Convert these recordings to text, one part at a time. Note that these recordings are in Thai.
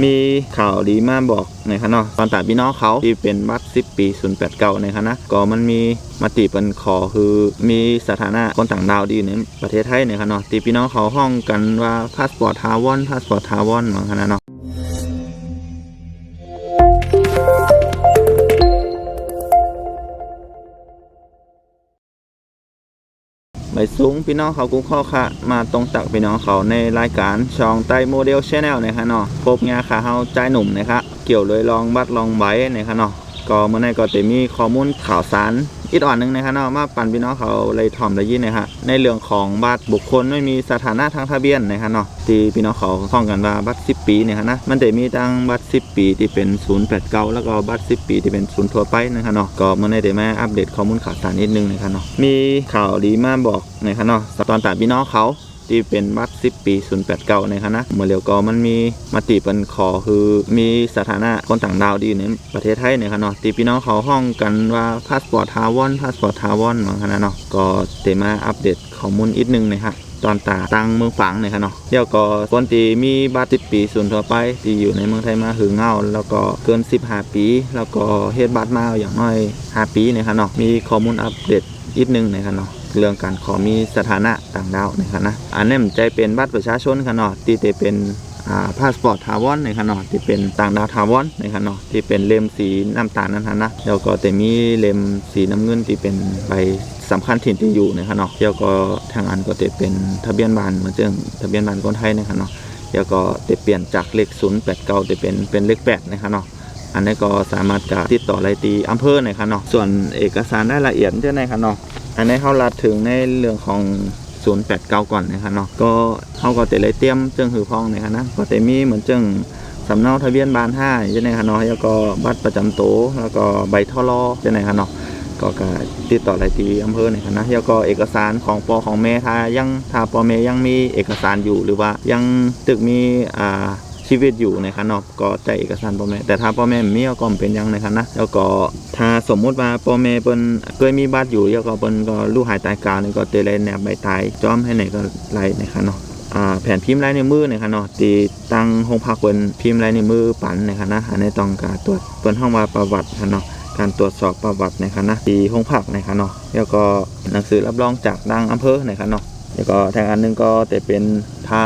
มีข่าวดีมาบอกนะครับเนาะตอนตาพี่น้องเขาที่เป็นบัตร10 ปี089นะครับนะก็มันมีมติเป็นขอคือมีสถานะคนต่างดาวดีในประเทศไทยนะครับเนาะที่พี่น้องเขาห้องกันว่าพาสปอร์ตทาวอนเหมือนกันนะเนาะใบสูงพี่น้องเขากุ้งข้อค่ะมาตรงตักพี่น้องเขาในรายการช่องไต้โมเดลชแนลนะครับเนาะพบงาขาเฮาใจหนุ่มนะครับเกี่ยวเลยลองบัตรลองใบนะครับเนาะก็เมื่อในก็จะมีข้อมูลข่าวสารอีกอ่อนหนึ่งนะครับเนาะมาปั่นพี่น้องเขาเลยถ่อมได้ยินนะฮะในเรื่องของบัตรบุคคลไม่มีสถานะทางทะเบียนนะครับเนาะที่พี่น้องเขาฟ้องกันว่าบัตร10 ปีเนี่ยนะมันจะมีทั้งบัตร10 ปีที่เป็น089แล้วก็บัตร10 ปีที่เป็น0ทั่วไปนะครับเนาะก็เมื่อในได้มาอัปเดตข้อมูลข่าวสารนิดนึงนะครับเนาะมีข่าวดีมาบอกนะครับเนาะตอนตาพี่น้องเขาที่เป็นบัตร10 ปี089นะครับนะเมื่อเร็วก็มันมีมติเป็นขอคือมีสถานะคนต่างดาวดีในประเทศไทยนะครับเนาะที่พี่น้องเขาห้องกันว่าพาสปอร์ตทาวอนเหมือนกันนะเนาะก็เตมาอัปเดตข้อมูลอีกนึงนะครับตอนตาตั้งเมืองฝังนะครับเนาะเดี๋ยวก็คนที่มีบัตร10 ปีทั่วไปที่อยู่ในเมืองไทยมาหือเงาแล้วก็เกิน15 ปีแล้วก็เฮ็ดบัตรมาอย่างน้อย5 ปีนะครับเนาะมีข้อมูลอัปเดตอีกนึงนะครับเนาะเรื่องการขอมีสถานะต่างดาวนะครับนะอันนี้มันใจเป็นบัตรประชาชนค่ะเนาะที่จะเป็นพาสปอร์ตทาวอนนะครับเนาะที่เป็นต่างดาวทาวอนนะครับเนาะที่เป็นเล่มสีน้ำตาลนั่นนะแล้วก็จะมีเล่มสีน้ำเงินที่เป็นใบสำคัญถิ่นที่อยู่นะครับเนาะแล้วก็ทางอันก็จะเป็นทะเบียนบ้านเหมือนเดิมทะเบียนบ้านคนไทยนะครับเนาะแล้วก็จะเปลี่ยนจากเลข089จะเป็นเลข8นะครับเนาะอันนี้ก็สามารถจะติดต่อรายตีอำเภอนะครับเนาะส่วนเอกสารรายละเอียดจะไหนครับเนาะอันนี้เขาลัดถึงในเรื่องของ089ก่อนนะครับเนาะก็เขาก็จะเลยเตรียมจึงหือพ้องนะครับนะก็จะมีเหมือนจึงสำเนาทะเบียนบ้าน5ใช่ไหมครับเนาะแล้วก็บัตรประจำตัวแล้วก็ใบท่อรอใช่ไหมครับเนาะก็ติดต่อรายตีอำเภอนะครับนะแล้วก็เอกสารของปอของแม่ถ้าปอแม่ยังมีเอกสารอยู่หรือว่ายังตึกมีชีวิตอยู่นะครับเนาะก็ใจเอกสารพ่อแม่แต่ถ้าพ่อแม่มีก็เป็นยังนะครับนะแล้วก็ถ้าสมมุติว่าพ่อแม่เปิ้นเคยมีบัตรอยู่แล้วก็เปิ้นก็ลูกหายตายกาวนี่ก็เตเลยแนบใบตายจ้อมให้ไหนก็ไล่นะครับเนาะแผ่นพิมพ์ลายนิ้วมือนะครับเนาะตีตั้งห้องพักเปิ้นพิมพ์ลายนิ้วมือปั่นนะครับนะอันนี้ต้องการตรวจเปิ้นห้องว่าประวัติครับเนาะการตรวจสอบประวัตินะครับนะตีห้องพักนะครับเนาะแล้วก็หนังสือรับรองจากดังอำเภอนะครับเนาะแล้วก็ทางอันนึงก็จะเป็นพา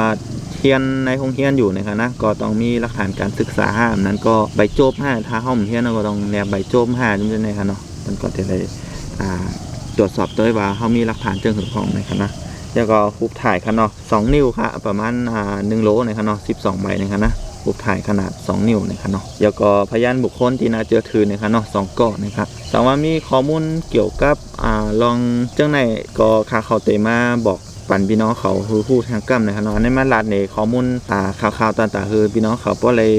เฮียนในห้องเฮียนอยู่นะครับนะก็ต้องมีหลักฐานการศึกษานั้นก็ใบโจบถ้าห้องเฮียนก็ต้องแนบใบโจบจังซี่นะครับเนาะมันก็จะได้ตรวจสอบด้วยว่าเขามีหลักฐานเชิงถึงของนะครับนะแล้วก็รูปถ่ายครับเนาะ2 นิ้วครับประมาณ1 โลนะครับเนาะ12 ใบนะครับนะรูปถ่ายขนาด2 นิ้วนะครับเนาะแล้วก็พยานบุคคลที่น่าเชื่อถือนะครับเนาะ2 ก้อนนะครับแต่ว่ามีข้อมูลเกี่ยวกับลองจังไหนก็เขาเตมาบอกปั่นพี่น้องเขาคือพูดทางกล้ำนะครับเนาะในมาลัดในข้อมูลข่าวต่างๆคือพี่น้องเขาก็เลย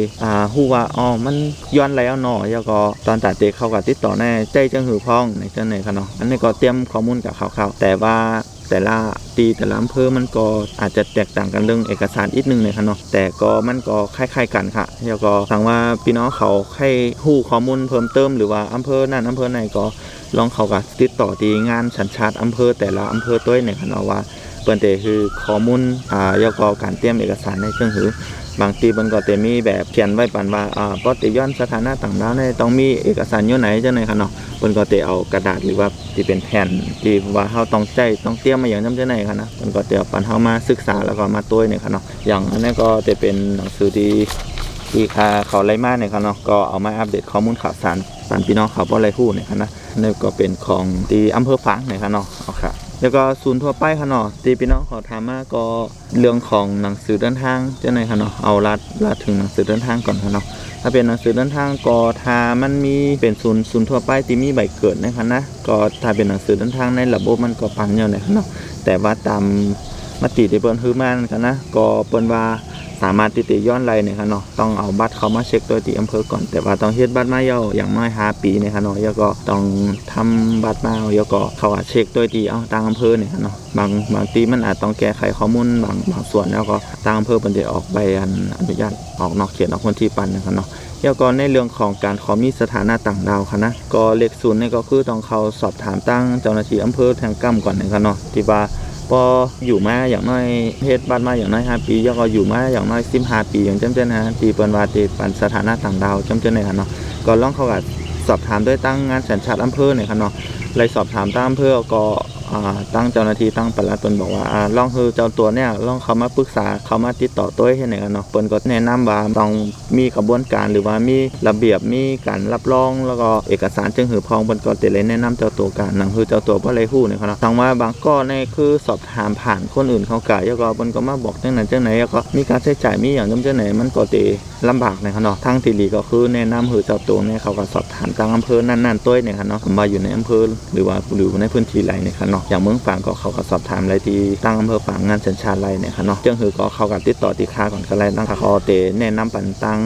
ฮู้ว่ามันย้อนแล้วเนาะแล้วก็ตอนตัดเตะเขากับติดต่อแน่ใจจังหือพ้องในจังไหนครับเนาะอันนี้ก็เตรียมข้อมูลกับข่าวแต่ว่าแต่ละอำเภอมันก็อาจจะแตกต่างกันเรื่องเอกสารอีกนึงเลยครับเนาะแต่ก็มันก็คล้ายๆกันค่ะแล้วก็ทางว่าพี่น้องเขาให้ฮู้ข้อมูลเพิ่มเติมหรือว่าอำเภอนั้นอำเภอไหนก็ลองเขากับติดต่อที่งานสัญชาติอำเภอแต่ละอำเภอตัวเนี่ยครับเนาะว่าเปิ้นเตคือข้อมูลแล้วก็การเตรียมเอกสารในเครื่องหือบางทีมันก็จะมีแบบเขียนไว้ปันว่าปฏิย้อนสถานะต่างดาวเนี่ยต้องมีเอกสารอยู่ไหนจังได๋ครับเนาะเพิ่นก็จะเอากระดาษหรือว่าที่เป็นแผ่นที่ว่าเฮาต้องเตรียมมาอย่างจังได๋ครับนะเพิ่นก็จะปันเฮามาศึกษาแล้วก็มาตัวเนี่ยครับเนาะอย่างอันนี้ก็จะเป็นหนังสือที่เขาไล่มาเนี่ยครับเนาะก็เอามาอัปเดตข้อมูลข่าวสารปันพี่น้องเขาบ่ไล่ฮู้เนี่ยครับนะนี่ก็เป็นของที่อำเภอฝางเนี่ยครับเนาะเอาค่ะแล้วก็ศูนย์ทั่วไปค่ะเนาะที่พี่น้องขอถามมาก็เรื่องของหนังสือเดินทางจังได๋ค่ะเนาะเอาลัดถึงหนังสือเดินทางก่อนค่ะเนาะถ้าเป็นหนังสือเดินทางก็ถ้ามันมีเป็นศูนย์ทั่วไปที่มีใบเกิดนะครับนะก็ถ้าเป็นหนังสือเดินทางในระบบมันก็ปันอยู่นะครับเนาะแต่ว่าตามมติที่เปิ้นฮื้อมากันนะก็เปิ้นว่าสามารถติย้อนไล่เนี่ยครับเนาะต้องเอาบัตรเขามาเช็คตัวที่อำเภอก่อนแต่ว่าต้องเฮ็ดบัตรมาอย่างน้อย5 ปีเนี่ยครับเนาะแล้วก็ต้องทำบัตรมาแล้วก็เขาเช็คตัวที่ทางอำเภอเนี่ยครับเนาะบางทีมันอาจต้องแก้ไขข้อมูลบางส่วนแล้วก็ทางอำเภอเพิ่นจะออกใบอนุญาตออกนอกเขตนอกพื้นที่ปันนะครับเนาะแล้วก็ในเรื่องของการขอมีสถานะต่างดาวครับนะก็เลข0นี่ก็คือต้องเขาสอบถามตั้งเจ้าหน้าที่อำเภอทางกำก่อนนะครับเนาะที่ว่า พออยู่มาอย่างน้อยเฮ็ดบ้านมาอย่างน้อย5ปีแล้วก็อยู่มาอย่างน้อย15ปีอย่างจำเป็นนะที่เปิ้นว่าที่ปันสถานะต่างดาวจำเป็นได้ค่ะเนาะก็ลองเขาก็สอบถามด้วยตั้งงานสัญชาติอำเภอเนี่ยค่ะเนาะเลยสอบถามตามอำเภอก็ตั้งเจ้าหน้าที่ตั้งปลัดเปิ้นบอกว่าลองคือเจ้าตัวเนี่ยลองเขามาปรึกษาเขามาติดต่อตัวให้ไหนกันเนาะเปิ้นก็แนะนำว่าต้องมีกระบวนการหรือว่ามีระเบียบมีการรับรองแล้วก็เอกสารจึงหือพองเปิ้นก็ได้แนะนำเจ้าตัวกันนั่นคือเจ้าตัวบ่ได้ฮู้เนี่ยครับเนาะทางว่าบางก็ในคือสอบถามผ่านคนอื่นเขาก็แล้วก็เปิ้นก็มาบอกจังนั้นจังไหนแล้วก็มีการใช้จ่ายมีอย่างจังไหนมันก็สิลำบากนะครับเนาะทางที่ดีก็คือแนะนำคือเจ้าตัวเนี่ยเขาก็สอบถามทางอำเภอนั้นๆตัวเนี่ยครับเนาะมาอยู่ในอำเภอหรือว่าอยู่ในพื้นที่ไรเนี่ยครับเนาะอย่างเมืองฝางก็เขาก็สอบถามอะไรที่ตั้งอำเภอฝางงานสัญชาติไรเนี่ยครับเนาะจังคือก็เขาก็ติดต่อที่ค้าก่อนก็ไล่ตั้งเขาเตแนะนำปันตั้ง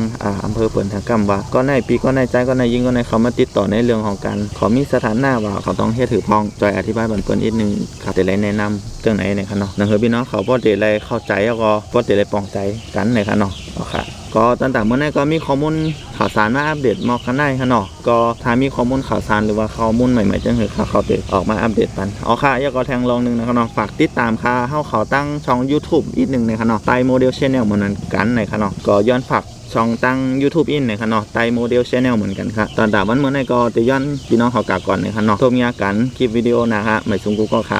อำเภอเปิ้นทางกำว่าก็ในปีก็ในใจก็ในยิ่งก็ในเขามาติดต่อในเรื่องของการขอมีสถานะว่าเขาต้องเฮ็ดถือพองจอยอธิบายเปิ้นอีกนึงครับแต่ไล่แนะนำจังไหนเนี่ยครับเนาะนั่นคือพี่น้องเขาบ่ได้ไล่เข้าใจแล้วก็บ่ได้ไล่ปองใจกันเนี่ยครับเนาะค่ะก็ตั้งแต่เมื่อนั้นก็มีข้อมูลข่าวสารมาอัปเดตมากันได้ค่ะเนาะก็ถ้ามีข้อมูลข่าวสารหรือว่าข้อมูลใหม่ๆจังหือเขาเตออกมาอัปเดตปันค่ะแล้วก็แทงลองนึงนะครับเนาะฝากติดตามค่ะเฮาเขาตั้งช่อง YouTube อีกนึงนะครับเนาะไตโมเดล Channel เหมือนกันนะครับเนาะก็ย้อนฝากช่องตั้ง YouTube อินนะครับเนาะไตโมเดล Channel เหมือนกันค่ะตอนดาวันเมื่อนั้นก็จะย้อนพี่น้องเขากะก่อนนะครับเนาะโทรมีอาการคลิปวิดีโอนะฮะไม่สูงกูก็ค่ะ